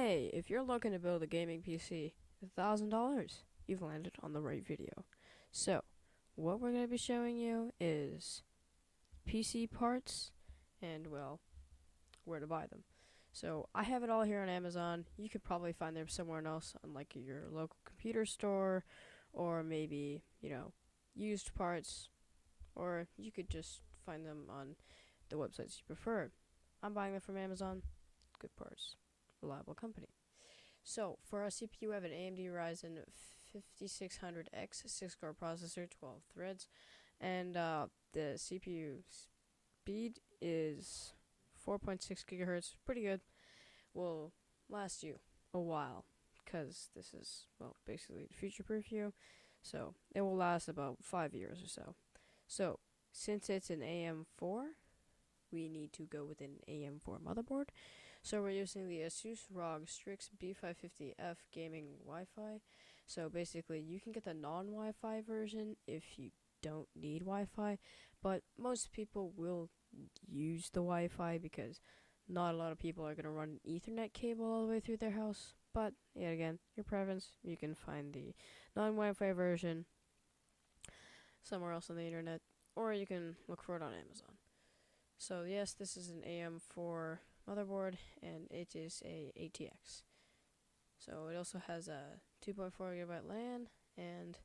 Hey, if you're looking to build a gaming PC, $1,000, you've landed on the right video. So, what we're going to be showing you is PC parts and, well, where to buy them. So, I have it all here on Amazon. You could probably find them somewhere else on like your local computer store or maybe, used parts, or you could just find them on the websites you prefer. I'm buying them from Amazon. Good parts. Reliable company. So, for our CPU, we have an AMD Ryzen 5600X 6-core processor, 12 threads, and the CPU speed is 4.6 gigahertz. Pretty good. Will last you a while, because this is, well, basically future-proof you, so it will last about 5 years or so. So, since it's an AM4, we need to go with an AM4 motherboard. So we're using the Asus ROG Strix B550F gaming Wi-Fi. So basically, you can get the non-Wi-Fi version if you don't need Wi-Fi, but most people will use the Wi-Fi because not a lot of people are going to run an Ethernet cable all the way through their house. But yet again, your preference, you can find the non-Wi-Fi version somewhere else on the internet, or you can look for it on Amazon. So yes, this is an AM4 motherboard, and it is a ATX. So it also has a 2.4 gigabyte LAN, and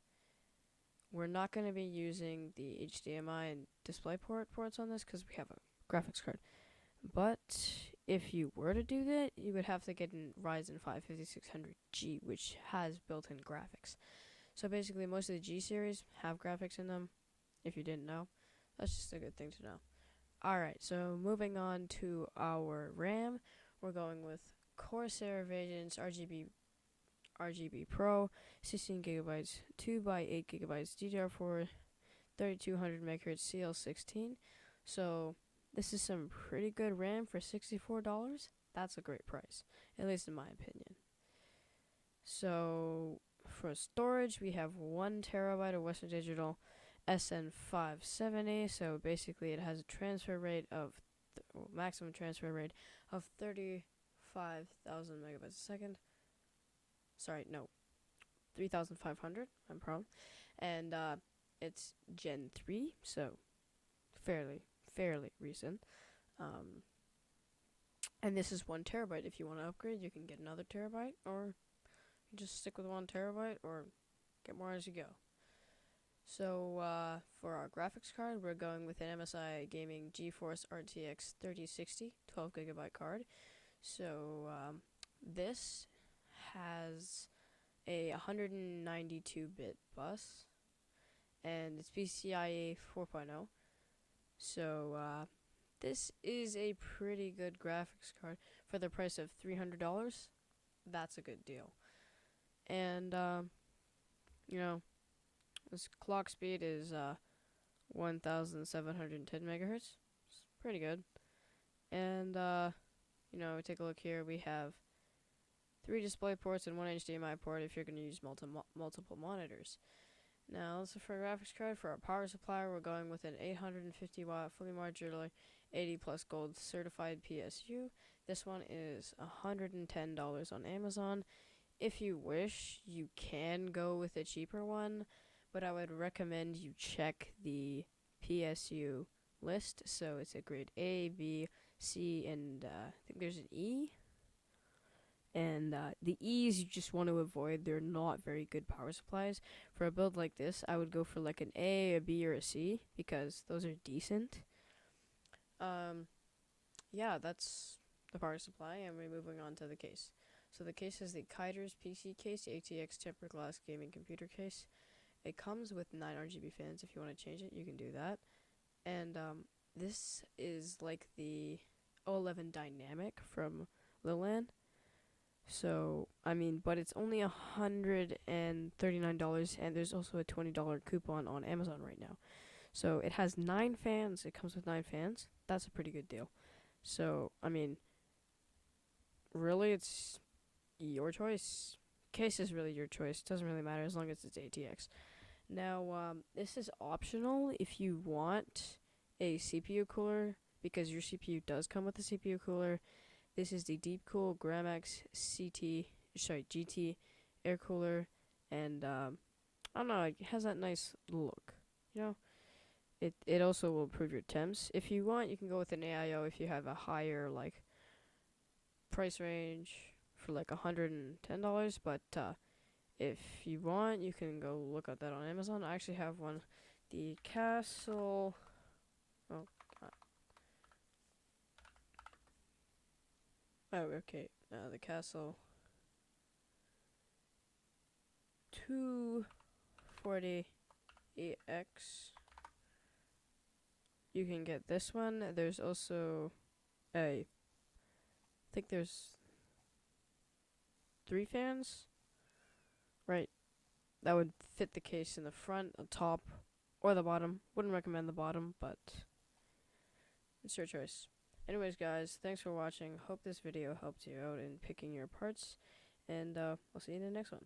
we're not going to be using the HDMI and DisplayPort ports on this because we have a graphics card. But if you were to do that, you would have to get a Ryzen 5 5600G, which has built-in graphics. So basically, most of the G series have graphics in them. If you didn't know, that's just a good thing to know. Alright, so moving on to our RAM, we're going with Corsair Radiance RGB Pro, 16 gigabytes, 2 by 8 gigabytes, DDR4, 3200 MHz CL16. So this is some pretty good RAM for $64. That's a great price, at least in my opinion. So for storage, we have 1 terabyte of Western Digital SN570. So basically, it has a transfer rate of maximum transfer rate of 35,000 megabytes a second. Sorry, no, 3,500. I'm wrong. And it's Gen 3, so fairly recent. And this is 1 terabyte. If you want to upgrade, you can get another terabyte, or you just stick with 1 terabyte, or get more as you go. So for our graphics card, we're going with an MSI Gaming GeForce RTX 3060 12 gigabyte card. So this has a 192-bit bus, and it's PCIe 4.0. So this is a pretty good graphics card for the price of $300. That's a good deal. And this clock speed is 1,710 megahertz. It's pretty good. And take a look here. We have 3 display ports and 1 HDMI port if you're going to use multiple monitors. Now, let's look for a graphics card. For our power supply, we're going with an 850 watt fully modular 80 plus gold certified PSU. This one is $110 on Amazon. If you wish, you can go with a cheaper one, but I would recommend you check the PSU list. So it's a grade A, B, C, and I think there's an E. And the E's you just want to avoid. They're not very good power supplies. For a build like this, I would go for like an A, a B, or a C, because those are decent. Yeah, that's the power supply, and we're moving on to the case. So the case is the Kiters PC case, ATX tempered glass gaming computer case. It comes with 9 RGB fans. If you want to change it, you can do that. And this is like the O11 Dynamic from Lilland. So, but it's only $139, and there's also a $20 coupon on Amazon right now. So it has 9 fans. It comes with 9 fans. That's a pretty good deal. So, really, it's your choice. Case is really your choice. It doesn't really matter as long as it's ATX. Now, this is optional if you want a CPU cooler, because your CPU does come with a CPU cooler, This is the Deep Cool Gramax GT air cooler, and I don't know, it has that nice look. You know, it also will improve your temps. If you want, you can go with an AIO if you have a higher like price range for like $110. But if you want, you can go look at that on Amazon. I actually have one, the Castle. Oh, God. Oh, okay. The Castle 240 EX. You can get this one. There's also I think there's 3 fans. Right. That would fit the case in the front, the top, or the bottom. Wouldn't recommend the bottom, but it's your choice. Anyways, guys, thanks for watching. Hope this video helped you out in picking your parts, and I'll see you in the next one.